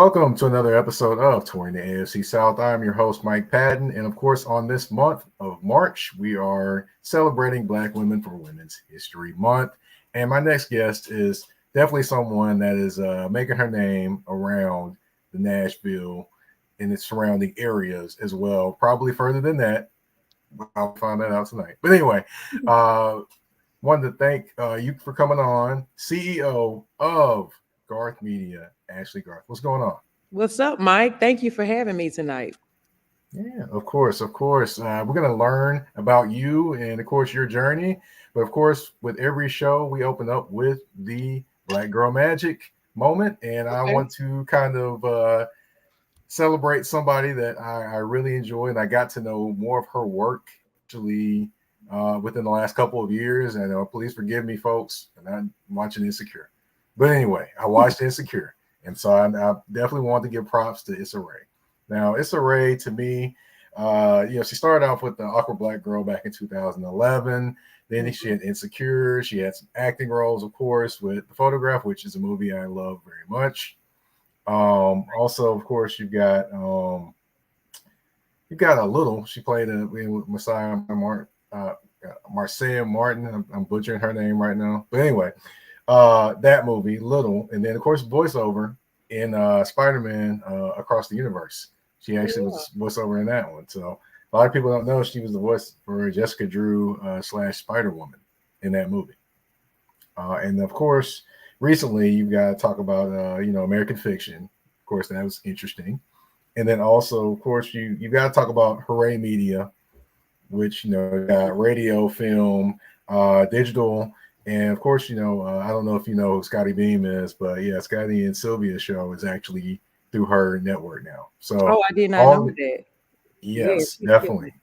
Welcome to another episode of Touring the AFC South. I'm your host, Mike Patton. And of course, on this month of March, we are celebrating Black Women for Women's History Month. And my next guest is definitely someone that is making her name around the Nashville and its surrounding areas as well. Probably further than that. I'll find that out tonight. But anyway, wanted to thank you for coming on. CEO of Garth Media, Ashley Garth. What's going on? What's up, Mike? Thank you for having me tonight. Yeah, of course. We're going to learn about you and, of course, your journey. But, of course, with every show, we open up with the Black Girl Magic moment. And I want to kind of celebrate somebody that I really enjoy. And I got to know more of her work actually within the last couple of years. And please forgive me, folks. And I'm watching Insecure. But anyway, I watched Insecure. And so I definitely want to give props to Issa Rae. Now, Issa Rae, to me, she started off with the Awkward Black Girl back in 2011. Then she had Insecure. She had some acting roles, of course, with The Photograph, which is a movie I love very much. Also, of course, you've got a little. She played with Marcia Martin. I'm butchering her name right now. But anyway, that movie, Little, and then, of course, voiceover in Spider-Man Across the Universe. She actually was voiceover in that one. So a lot of people don't know she was the voice for Jessica Drew / Spider-Woman in that movie. And of course, recently you've got to talk about American Fiction. Of course, that was interesting. And then also, of course, you've got to talk about Hooray Media, which got radio, film, digital. And of course, I don't know if you know who Scotty Beam is, but yeah, Scotty and Sylvia's show is actually through her network now. So, I did not know that. Yes, definitely.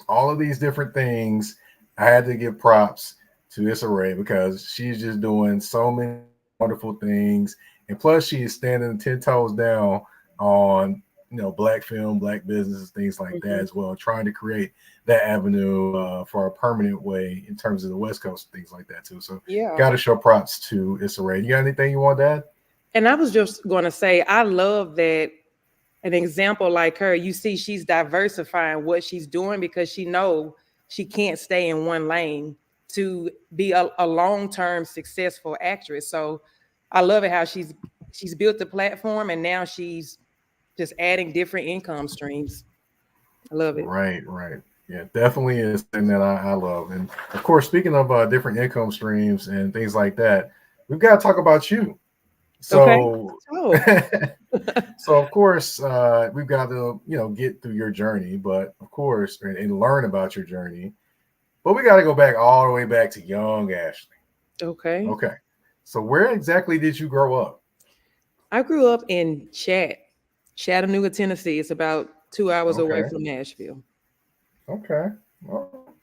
All of these different things, I had to give props to Issa Rae because she's just doing so many wonderful things. And plus, she is standing 10 toes down on Black film, Black businesses, things like that as well, trying to create that avenue for a permanent way in terms of the West Coast, things like that too. So got to show props to Issa Rae. You got anything you want to add? And I was just going to say, I love that an example like her, you see she's diversifying what she's doing because she knows she can't stay in one lane to be a long-term successful actress. So I love it how she's built the platform and now she's just adding different income streams. I love it. Right. Yeah, definitely is something that I love. And of course, speaking of different income streams and things like that, we've got to talk about you. So, so of course, we've got to, get through your journey, but of course, and learn about your journey. But we got to go back all the way back to young Ashley. Okay. So where exactly did you grow up? I grew up in Chattanooga, Tennessee. It's about 2 hours away from Nashville. Okay. Well,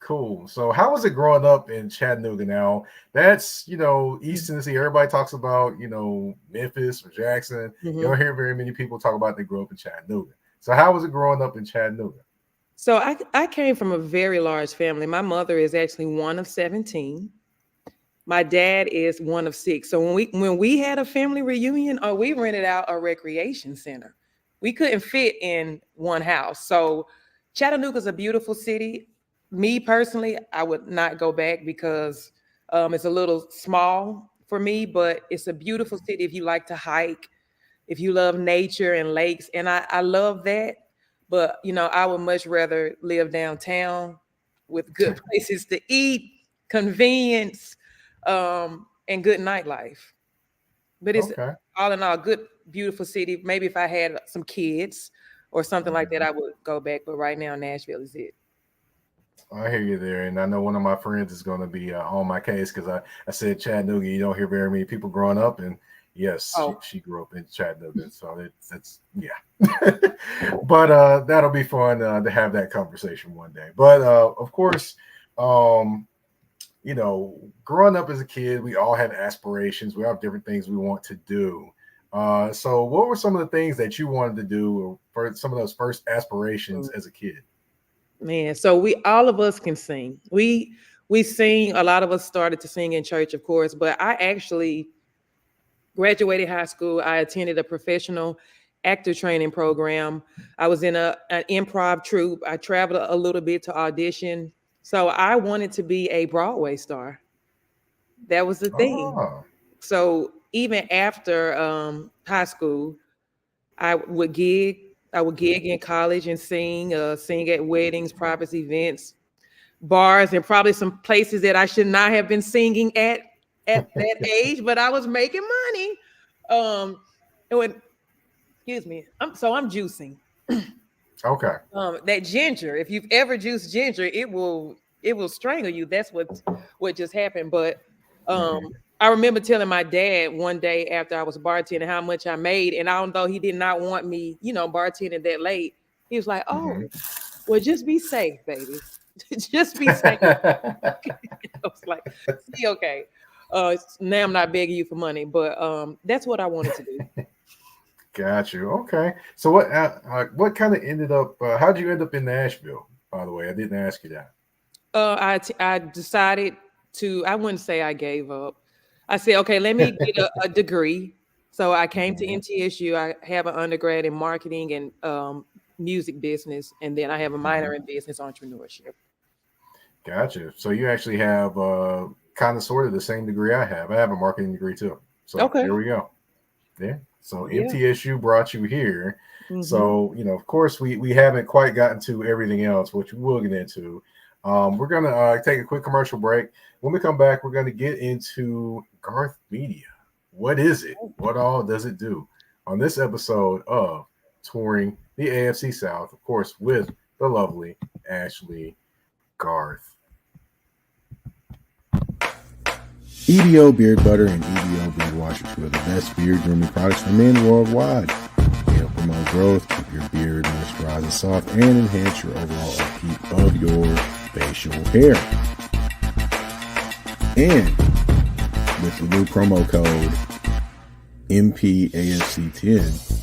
cool. So how was it growing up in Chattanooga? Now that's, East Tennessee. Everybody talks about, Memphis or Jackson. You don't hear very many people talk about they grew up in Chattanooga. So how was it growing up in Chattanooga? So I came from a very large family. My mother is actually one of 17. My dad is one of 6. So when we had a family reunion, we rented out a recreation center. We couldn't fit in one house. So Chattanooga's a beautiful city. Me personally, I would not go back because it's a little small for me, but it's a beautiful city if you like to hike, if you love nature and lakes. And I love that. But, I would much rather live downtown with good places to eat, convenience, and good nightlife. But it's all in all, good, beautiful city. Maybe if I had some kids or something like that, I would go back. But right now, Nashville is it. I hear you there. And I know one of my friends is going to be on my case because I said Chattanooga, you don't hear very many people growing up. And yes, she grew up in Chattanooga. So that's but that'll be fun to have that conversation one day. But of course, growing up as a kid, we all have aspirations. We have different things we want to do. So what were some of the things that you wanted to do for some of those first aspirations as a kid? Man, so all of us can sing. We sing. A lot of us started to sing in church, of course, but I actually Graduated high school. I attended a professional actor training program. I was in an improv troupe. I traveled a little bit to audition. So I wanted to be a Broadway star. That was the thing. Oh, So even after high school, I would gig. I would gig in college and sing at weddings, private events, bars, and probably some places that I should not have been singing at that age, but I was making money. And when, excuse me, I'm juicing. okay. That ginger, if you've ever juiced ginger, it will strangle you. That's what just happened. But um, Mhm. I remember telling my dad one day after I was bartending how much I made, and although he did not want me, bartending that late, he was like, Mhm. "Oh, well, just be safe, baby. Just be safe." I was like, "See, okay." Now I'm not begging you for money, but that's what I wanted to do. Got you. Okay. So what kind of ended up? How did you end up in Nashville? By the way, I didn't ask you that. I decided to. I wouldn't say I gave up. I said, okay, let me get a degree. So I came to Mhm. NTSU. I have an undergrad in marketing and music business, and then I have a minor Mhm. in business entrepreneurship. Gotcha. So you actually have kind of sort of the same degree I have. I have a marketing degree too. So Okay. there we go. Yeah. So Yeah. MTSU brought you here. Hmm. So, of course, we haven't quite gotten to everything else, which we will get into. We're going to take a quick commercial break. When we come back, we're going to get into Garth Media. What is it? What all does it do? On this episode of Touring the AFC South, of course, with the lovely Ashley Garth. EBO Beard Butter and EBO Beard Wash are two of the best beard grooming products for men worldwide. They help promote growth, keep your beard moisturized and soft, and enhance your overall upkeep of your facial hair. And with the new promo code MPAFC10,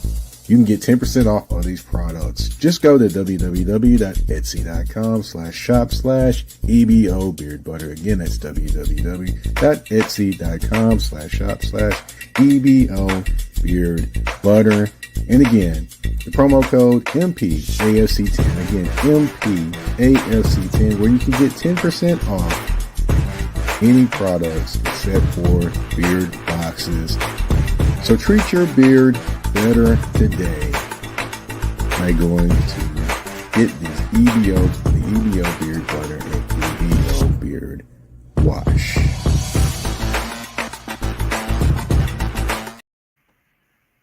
you can get 10% off of these products. Just go to www.etsy.com/shop/EBO Beard Butter. Again, that's www.etsy.com/shop/EBO Beard Butter. And again, the promo code MPAFC10. Again, MPAFC10, where you can get 10% off any products except for beard boxes. So treat your beard better today by going to get these the EBO Beard Butter and EBO Beard Wash.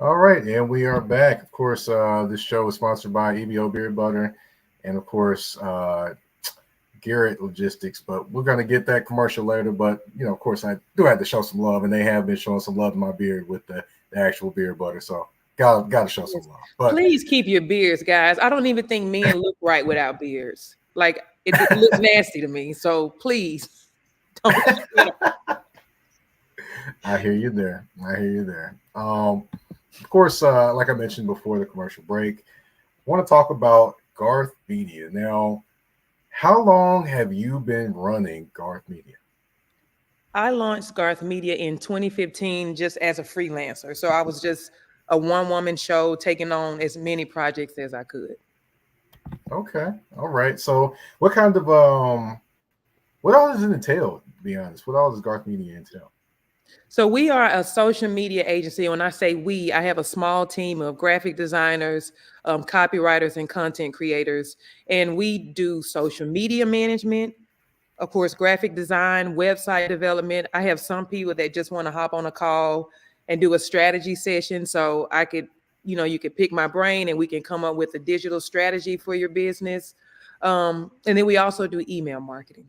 All right, and we are back. Of course, this show is sponsored by EBO Beard Butter and, of course, Garrett Logistics. But we're going to get that commercial later. But, of course, I do have to show some love, and they have been showing some love to my beard with the actual beard butter. So, got to show some Yes. love. But Please keep your beards, guys. I don't even think men look right without beards. Like it looks nasty to me. So please don't. I hear you there. I hear you there. Of course, like I mentioned before the commercial break, I want to talk about Garth Media. Now, how long have you been running Garth Media? I launched Garth Media in 2015 just as a freelancer. So I was just a one-woman show taking on as many projects as I could. Okay. All right. So what kind of what all does it entail, to be honest? What all does Garth Media entail? So we are a social media agency. When I say we, I have a small team of graphic designers, copywriters, and content creators, and we do social media management, of course, graphic design, website development. I have some people that just want to hop on a call and do a strategy session. So I could, you could pick my brain and we can come up with a digital strategy for your business. And then we also do email marketing.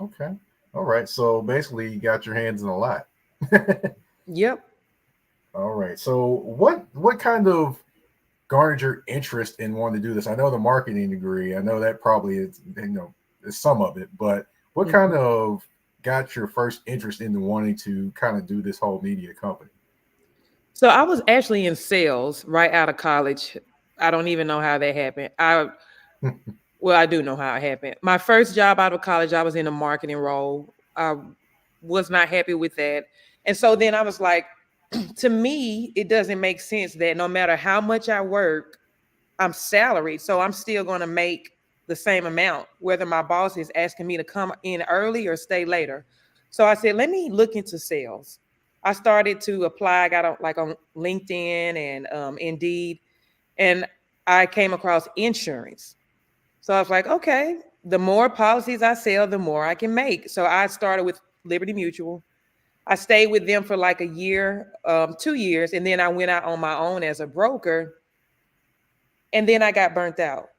Okay. All right. So basically, you got your hands in a lot. Yep. All right. So what kind of garnered your interest in wanting to do this? I know the marketing degree. I know that probably is some of it, but what kind Mhm. of got your first interest into wanting to kind of do this whole media company? So I was actually in sales right out of college. I don't even know how that happened. Well, I do know how it happened. My first job out of college, I was in a marketing role. I was not happy with that. And so then I was like, to me, it doesn't make sense that no matter how much I work, I'm salaried. So I'm still going to make the same amount, whether my boss is asking me to come in early or stay later. So I said, let me look into sales. I started to apply. I got on LinkedIn and Indeed, and I came across insurance. So I was like, okay, the more policies I sell, the more I can make. So I started with Liberty Mutual. I stayed with them for like a year, 2 years, and then I went out on my own as a broker. And then I got burnt out.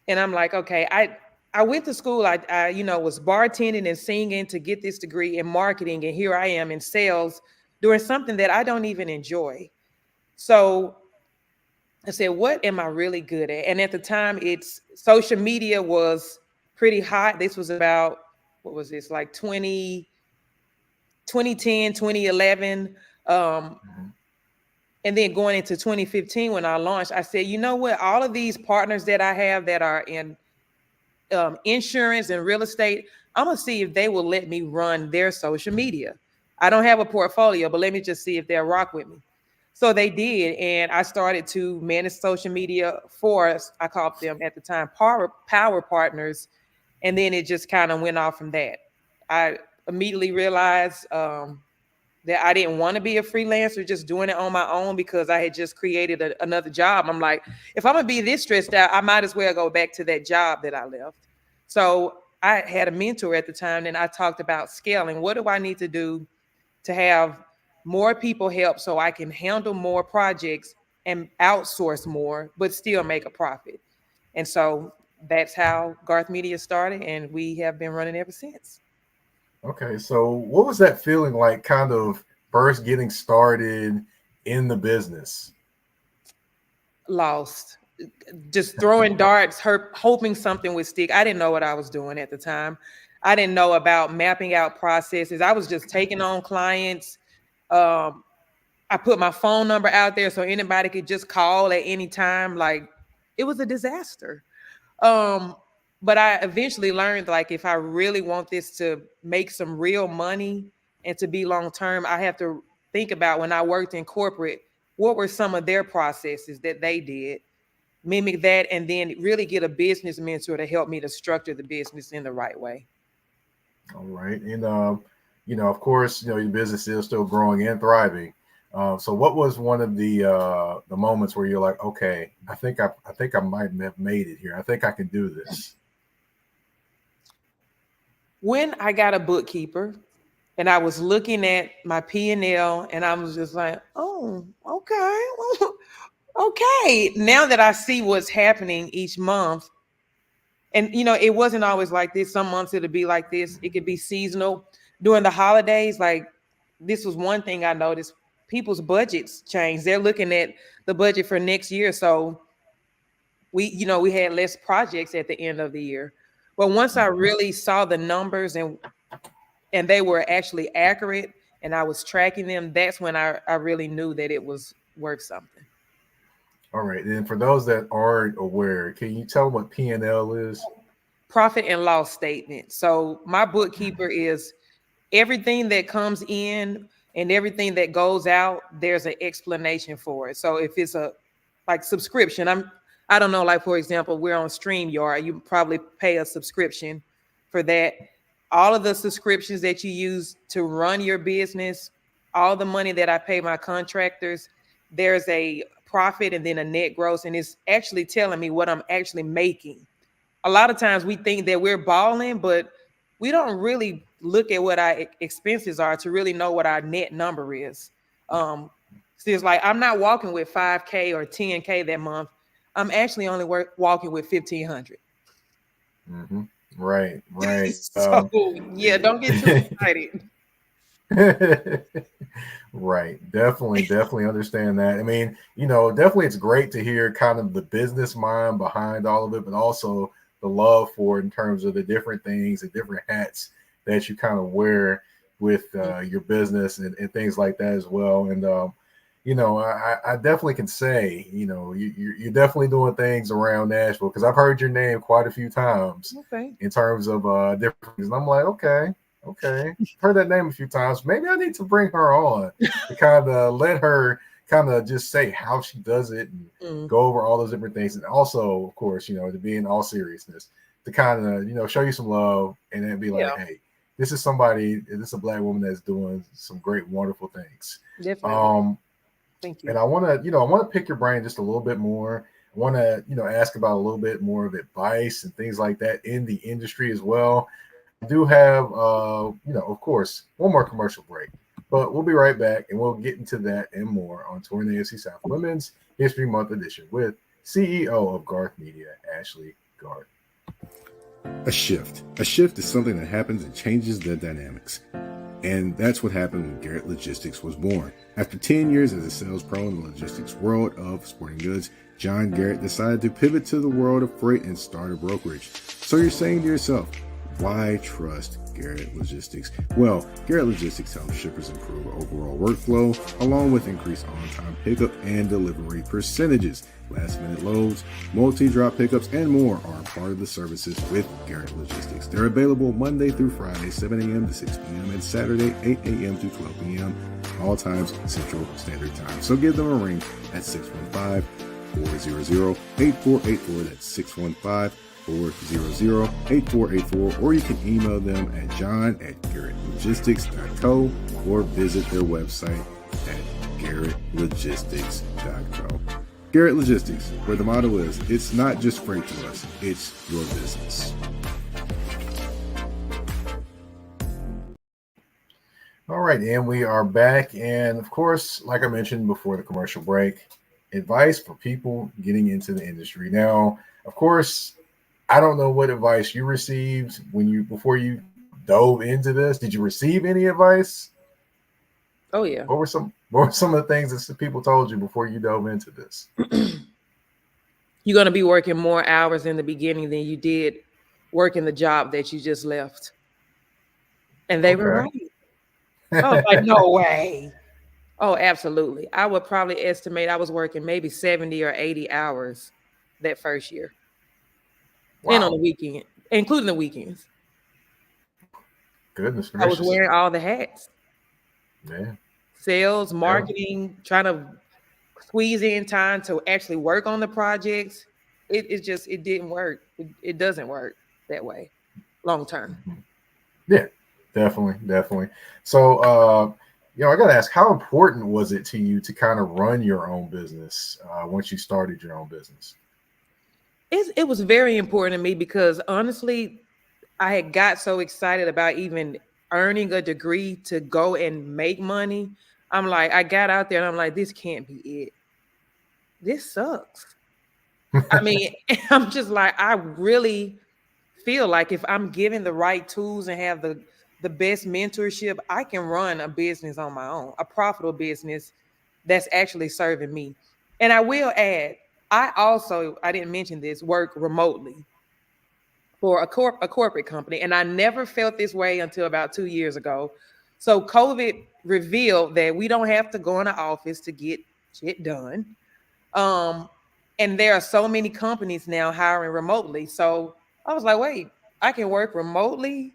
And I'm like, okay, I went to school. I was bartending and singing to get this degree in marketing, and here I am in sales doing something that I don't even enjoy. So I said, what am I really good at? And at the time, it's social media was pretty hot. This was about, what was this, like 2010, 2011. And then going into 2015, when I launched, I said, you know what? All of these partners that I have that are in insurance and real estate, I'm going to see if they will let me run their social media. I don't have a portfolio, but let me just see if they'll rock with me. So they did. And I started to manage social media for us. I called them at the time power partners. And then it just kind of went off from that. I immediately realized that I didn't want to be a freelancer, just doing it on my own, because I had just created another job. I'm like, if I'm going to be this stressed out, I might as well go back to that job that I left. So I had a mentor at the time, and I talked about scaling. What do I need to do to have more people help so I can handle more projects and outsource more, but still make a profit? And so that's how Garth Media started, and we have been running ever since. Okay, so what was that feeling like, kind of first getting started in the business? Lost, just throwing darts, hoping something would stick. I didn't know what I was doing at the time. I didn't know about mapping out processes. I was just taking on clients. I put my phone number out there so anybody could just call at any time. Like, it was a disaster. But I eventually learned, like, if I really want this to make some real money and to be long-term, I have to think about, when I worked in corporate, what were some of their processes that they did, mimic that, and then really get a business mentor to help me to structure the business in the right way. All right. And, of course, your business is still growing and thriving. So what was one of the moments where you're like, okay, I think I might have made it here. I think I can do this. When I got a bookkeeper and I was looking at my P&L, and I was just like, oh, okay. Okay. Now that I see what's happening each month, and, it wasn't always like this. Some months it'll be like this. It could be seasonal. During the holidays, like, this was one thing I noticed. People's budgets change. They're looking at the budget for next year. So we had less projects at the end of the year. But once I really saw the numbers and they were actually accurate, and I was tracking them, that's when I really knew that it was worth something. All right. And for those that aren't aware, can you tell them what P&L is? Profit and loss statement. So my bookkeeper is everything that comes in and everything that goes out, there's an explanation for it. So if it's a subscription, I don't know, like, for example, we're on StreamYard. You probably pay a subscription for that. All of the subscriptions that you use to run your business, all the money that I pay my contractors, there's a profit and then a net gross, and it's actually telling me what I'm actually making. A lot of times we think that we're balling, but we don't really look at what our expenses are to really know what our net number is. So it's like, I'm not walking with 5K or 10K that month. I'm actually only walking with 1,500. Mm-hmm. Right. So yeah, don't get too excited. Right. Definitely understand that. I mean, definitely it's great to hear kind of the business mind behind all of it, but also the love for it in terms of the different things and different hats that you kind of wear with your business and things like that as well. And I definitely can say, you're definitely doing things around Nashville, because I've heard your name quite a few times. Okay. In terms of different things. And I'm like, okay, Okay. Heard that name a few times. Maybe I need to bring her on to kind of let her kind of just say how she does it and go over all those different things. And also, of course, to be in all seriousness, to kind of, show you some love and then be like, hey, this is a Black woman that's doing some great, wonderful things. Definitely. Thank you. And I want to pick your brain just a little bit more. I want to, ask about a little bit more of advice and things like that in the industry as well. I do have, of course, one more commercial break, but we'll be right back and we'll get into that and more on Touring the AFC South Women's History Month edition with CEO of Garth Media, Ashley Garth. A shift. A shift is something that happens and changes the dynamics. And that's what happened when Garrett Logistics was born. After 10 years as a sales pro in the logistics world of sporting goods, John Garrett decided to pivot to the world of freight and start a brokerage. So you're saying to yourself, why trust Garrett Logistics? Well, Garrett Logistics helps shippers improve overall workflow, along with increased on-time pickup and delivery percentages. Last-minute loads, multi-drop pickups, and more are part of the services with Garrett Logistics. They're available Monday through Friday, 7 a.m. to 6 p.m., and Saturday, 8 a.m. to 12 p.m., all times Central Standard Time. So give them a ring at 615-400-8484. That's 615-400-8484, or you can email them at john@garrettlogistics.co or visit their website at garrettlogistics.co. Garrett Logistics, where the motto is, it's not just freight to us, it's your business. All right, and we are back. And of course, like I mentioned before the commercial break, advice for people getting into the industry. Now, of course, I don't know what advice you received before you dove into this. Did you receive any advice? Oh yeah. What were some of the things that people told you before you dove into this? You're going to be working more hours in the beginning than you did working the job that you just left. And they were right. I was like, no way. Oh, absolutely. I would probably estimate I was working maybe 70 or 80 hours that first year. Wow. And on the weekend, including the weekends. Goodness gracious. I was wearing all the hats. Yeah. Sales, marketing, trying to squeeze in time to actually work on the projects. It didn't work. It doesn't work that way long term. Yeah, definitely. So, I got to ask, how important was it to you to kind of run your own business once you started your own business? It was very important to me because honestly, I had got so excited about even earning a degree to go and make money. I'm like, I got out there and I'm like, this can't be it. This sucks. I mean, I'm just like, I really feel like if I'm given the right tools and have the best mentorship, I can run a business on my own, a profitable business that's actually serving me. And I will add, I didn't mention this, work remotely for a corporate company. And I never felt this way until about 2 years ago. So COVID revealed that we don't have to go in the office to get shit done. And there are so many companies now hiring remotely. So I was like, wait, I can work remotely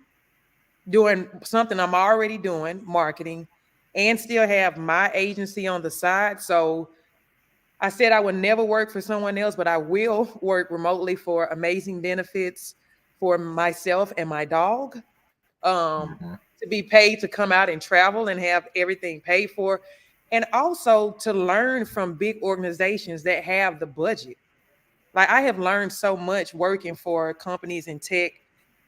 doing something I'm already doing, marketing, and still have my agency on the side. So I said I would never work for someone else, but I will work remotely for amazing benefits for myself and my dog. To be paid to come out and travel and have everything paid for. And also to learn from big organizations that have the budget. Like I have learned so much working for companies in tech.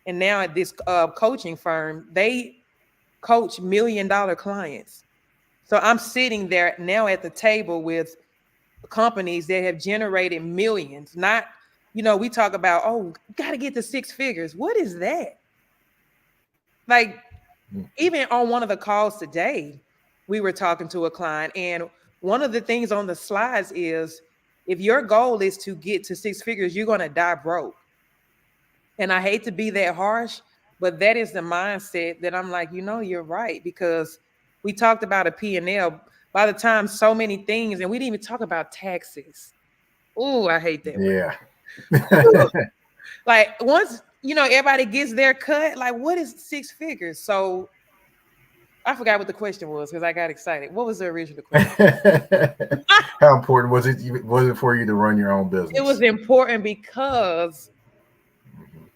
And now at this coaching firm, they coach $1 million clients. So I'm sitting there now at the table with companies that have generated millions. Not, we talk about, oh, got to get to 6 figures. What is that? Like, even on one of the calls today, we were talking to a client, and one of the things on the slides is if your goal is to get to 6 figures, you're going to die broke. And I hate to be that harsh, but that is the mindset that I'm like, you're right, because we talked about a P&L. By the time so many things, and we didn't even talk about taxes. Oh, I hate that. Yeah. Like once, everybody gets their cut. Like, what is 6 figures? So I forgot what the question was because I got excited. What was the original question? How important was it for you to run your own business? It was important because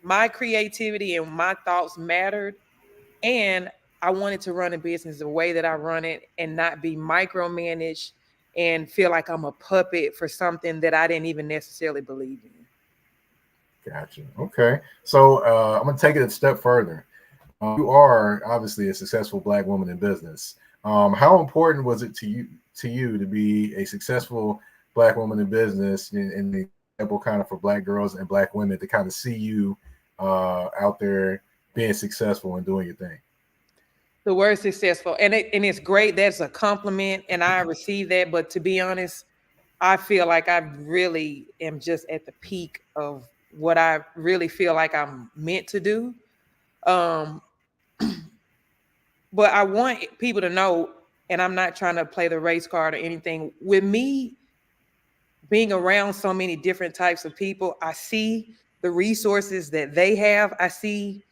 my creativity and my thoughts mattered, and I wanted to run a business the way that I run it and not be micromanaged and feel like I'm a puppet for something that I didn't even necessarily believe in. Gotcha. Okay. So I'm going to take it a step further. You are obviously a successful Black woman in business. How important was it to you to be a successful Black woman in business, in the example kind of for Black girls and Black women to kind of see you out there being successful and doing your thing? The word successful, and it's great. That's a compliment, and I receive that. But to be honest, I feel like I really am just at the peak of what I really feel like I'm meant to do. But I want people to know, and I'm not trying to play the race card or anything. With me being around so many different types of people, I see the resources that they have. I see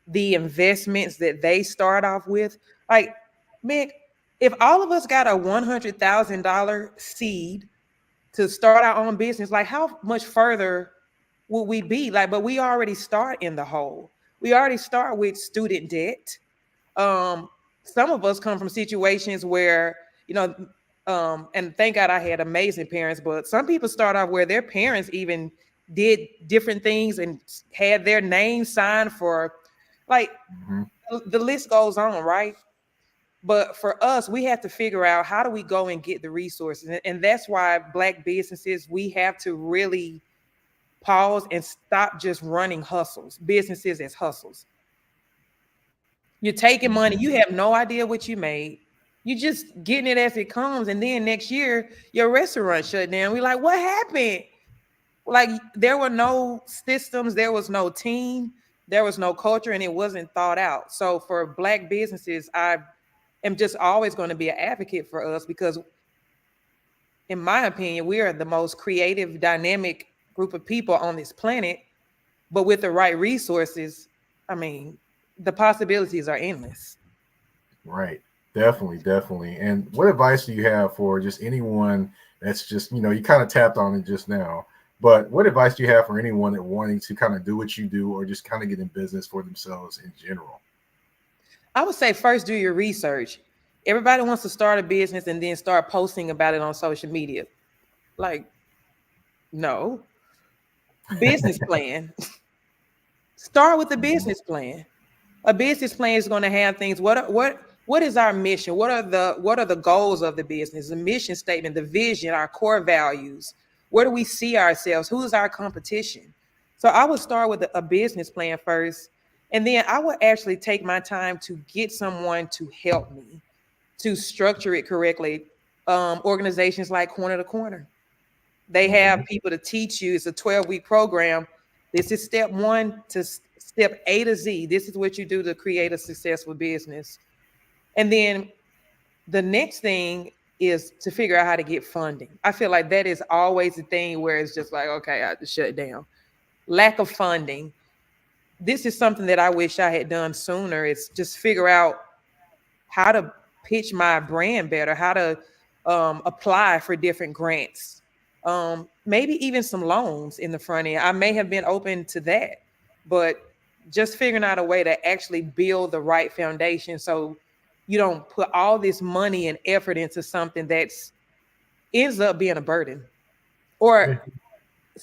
the investments that they start off with. Like, man, if all of us got a $100,000 seed to start our own business, like how much further would we be? Like, but we already start in the hole. We already start with student debt. Some of us come from situations where, and thank God I had amazing parents, but some people start off where their parents even did different things and had their name signed for, like, the list goes on, right? But for us, we have to figure out how do we go and get the resources. And that's why Black businesses, we have to really pause and stop just running businesses as hustles. You're taking money. You have no idea what you made. You just getting it as it comes. And then next year, your restaurant shut down. We're like, what happened? Like, there were no systems. There was no team. There was no culture, and it wasn't thought out. So for Black businesses, I am just always going to be an advocate for us because, in my opinion, we are the most creative, dynamic group of people on this planet. But with the right resources, I mean, the possibilities are endless. Right. Definitely. And what advice do you have for just anyone that's just, you kind of tapped on it just now, but what advice do you have for anyone that wanting to kind of do what you do or just kind of get in business for themselves in general? I would say first do your research. Everybody wants to start a business and then start posting about it on social media. Like, no. Business plan. Start with the business plan. A business plan is going to have things. What is our mission? What are the goals of the business? The mission statement, the vision, our core values. Where do we see ourselves? Who is our competition? So I would start with a business plan first, and then I would actually take my time to get someone to help me to structure it correctly. Organizations like Corner to Corner, they have people to teach you. It's a 12-week program. This is step 1 to step A to Z. This is what you do to create a successful business. And then the next thing is to figure out how to get funding. I feel like that is always the thing where it's just like, okay, I have to shut down. Lack of funding. This is something that I wish I had done sooner. It's just figure out how to pitch my brand better, how to apply for different grants. Maybe even some loans in the front end. I may have been open to that, but just figuring out a way to actually build the right foundation so you don't put all this money and effort into something that's ends up being a burden. Or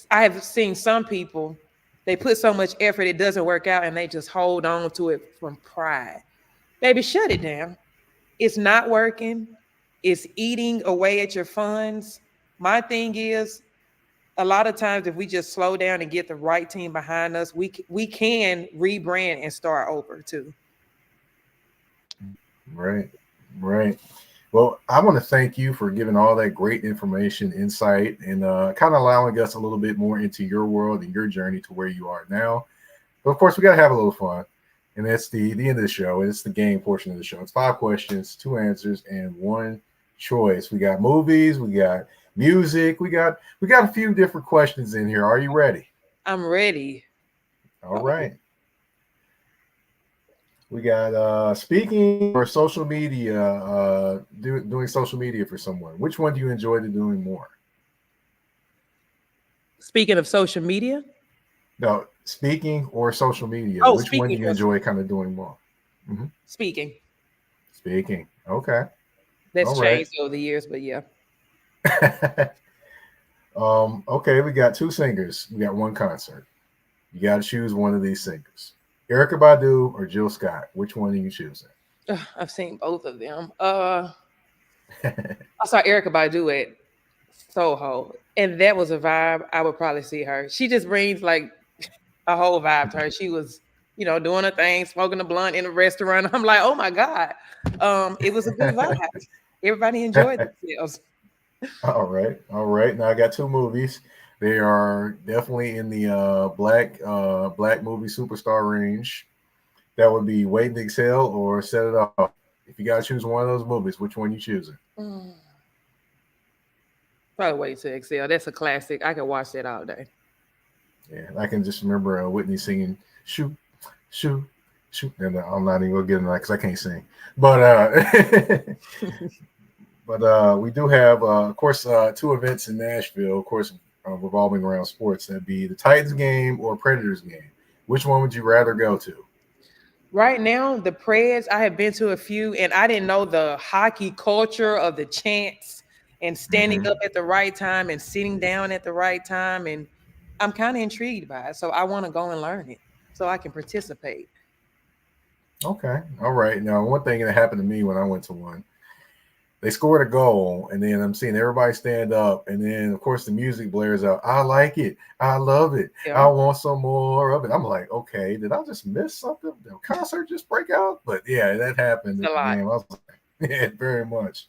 I have seen some people, they put so much effort, it doesn't work out, and they just hold on to it from pride. Baby, shut it down. It's not working. It's eating away at your funds. My thing is, a lot of times if we just slow down and get the right team behind us, we can rebrand and start over too. Right. Well, I want to thank you for giving all that great information, insight, and kind of allowing us a little bit more into your world and your journey to where you are now. But of course, we got to have a little fun. And that's the end of the show. It's the game portion of the show. It's 5 questions, 2 answers, and 1 choice. We got movies, we got music, we got a few different questions in here. Are you ready? I'm ready. All right. We got speaking or social media, doing social media for someone. Which one do you enjoy doing more? Speaking of social media. No, speaking or social media. Oh, Which one do speaking. you enjoy kind of doing more? Mm-hmm. Speaking. Speaking. Okay. That's All right. changed over the years, but yeah. Okay, we got two singers. We got one concert. You got to choose one of these singers. Erica Badu or Jill Scott. Which one are you choosing? I've seen both of them. I saw Erica Badu at Soho, and that was a vibe. I would probably see her. She just brings like a whole vibe to her. She was, doing her thing, smoking a blunt in a restaurant. I'm like, oh my God. It was a good vibe. Everybody enjoyed themselves. All right, all right. Now I got two movies. They are definitely in the black movie superstar range. That would be Wait and Exhale or Set It Off. If you gotta choose one of those movies, which one you choosing? Probably Wait to Exhale. That's a classic. I can watch that all day. Yeah, I can just remember Whitney singing "Shoot, Shoot, Shoot," and I'm not even gonna get into that because I can't sing. But but we do have, of course, two events in Nashville, of course, revolving around sports. That'd be the Titans game or Predators game. Which one would you rather go to? Right now, the Preds, I have been to a few, and I didn't know the hockey culture of the chants and standing up at the right time and sitting down at the right time. And I'm kind of intrigued by it. So I want to go and learn it so I can participate. Okay, all right. Now, one thing that happened to me when I went to one, they scored a goal, and then I'm seeing everybody stand up, and then of course the music blares out. I like it. I love it. Yeah. I want some more of it. I'm like, okay, did I just miss something? Did the concert just break out? But yeah, that happened. A lot. I was like, yeah, very much.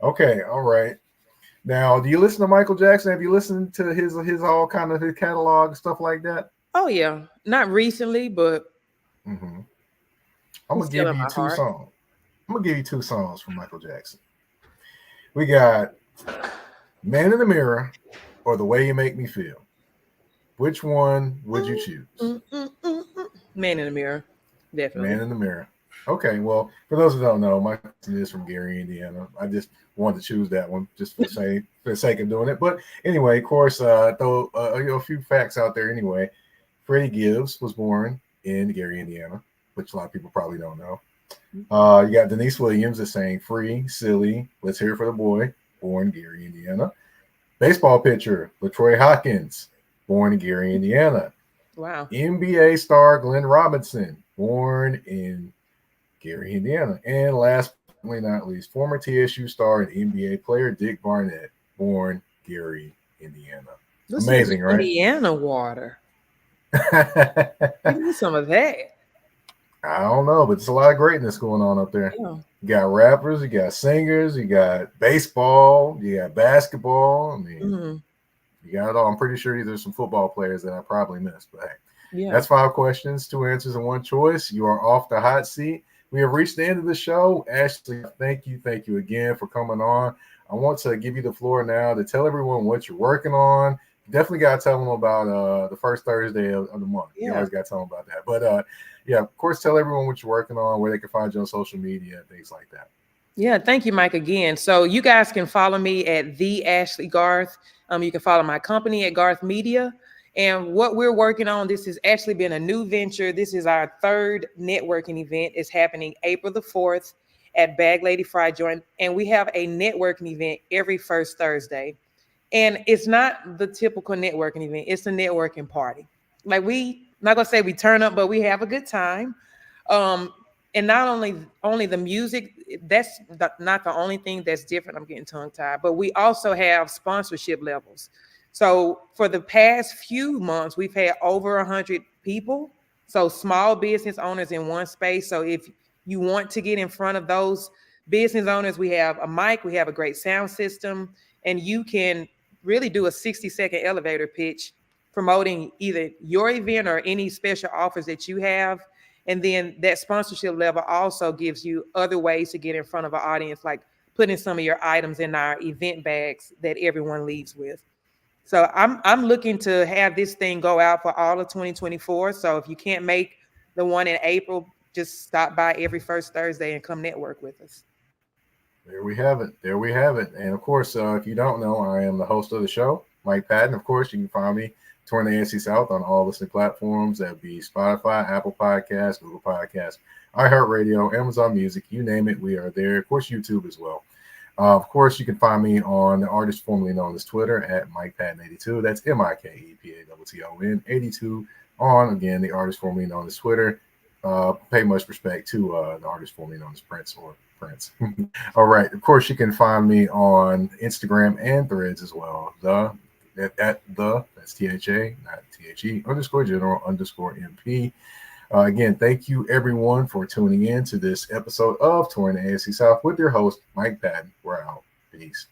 Okay, all right. Now, do you listen to Michael Jackson? Have you listened to his all kind of his catalog stuff like that? Oh yeah, not recently, but I'm he's gonna still give in you my two heart. songs. I'm gonna give you two songs from Michael Jackson. We got Man in the Mirror or The Way You Make Me Feel. Which one would you choose? Man in the Mirror, definitely. Man in the Mirror. Okay, well, for those who don't know, Michael is from Gary, Indiana. I just wanted to choose that one just for the sake of doing it. But anyway, of course, throw a few facts out there anyway. Freddie Gibbs was born in Gary, Indiana, which a lot of people probably don't know. You got Denise Williams that sang Free, Silly, Let's Hear It for the Boy, born Gary, Indiana. Baseball pitcher LaTroy Hawkins, born in Gary, Indiana. Wow. NBA star Glenn Robinson, born in Gary, Indiana. And last but not least, former TSU star and NBA player Dick Barnett, born Gary, Indiana. Amazing, right? Indiana water. Give me some of that. I don't know, but there's a lot of greatness going on up there. Yeah. You got rappers, you got singers, you got baseball, you got basketball. I mean, you got it all. I'm pretty sure there's some football players that I probably missed, but hey, that's 5 questions, 2 answers, and 1 choice. You are off the hot seat. We have reached the end of the show. Ashley, thank you again for coming on. I want to give you the floor now to tell everyone what you're working on. Definitely got to tell them about the first Thursday of the month. Yeah. You always got to tell them about that. But yeah, of course, tell everyone what you're working on, where they can find you on social media and things like that. Yeah, thank you, Mike, again. So you guys can follow me at the Ashley Garth. You can follow my company at Garth Media. And what we're working on, this has actually been a new venture. This is our 3rd networking event. It's happening April the 4th at Bag Lady Fried Joint. And we have a networking event every first Thursday. And it's not the typical networking event. It's a networking party. Like not gonna say we turn up, but we have a good time. And not only the music, that's not the only thing that's different. I'm getting tongue tied, but we also have sponsorship levels. So for the past few months, we've had over 100 people. So small business owners in one space. So if you want to get in front of those business owners, we have a mic, we have a great sound system, and you can really do a 60-second elevator pitch promoting either your event or any special offers that you have. And then that sponsorship level also gives you other ways to get in front of an audience, like putting some of your items in our event bags that everyone leaves with. So I'm looking to have this thing go out for all of 2024. So if you can't make the one in April, just stop by every first Thursday and come network with us. There we have it. There we have it. And of course, if you don't know, I am the host of the show, Mike Patton. Of course, you can find me touring the AFC South on all listening platforms. That'd be Spotify, Apple Podcasts, Google Podcasts, iHeartRadio, Amazon Music, you name it, we are there. Of course, YouTube as well. Of course, you can find me on the artist formerly known as Twitter at MikePatton82. That's MikePatton 82 on, again, the artist formerly known as Twitter. Pay much respect to the artist formerly known as Prince or Prince. All right. Of course, you can find me on Instagram and Threads as well. That's THA, not THE, _general_MP. Again, thank you everyone for tuning in to this episode of Touring the AFC South with your host, Mike Patton. We're out. Peace.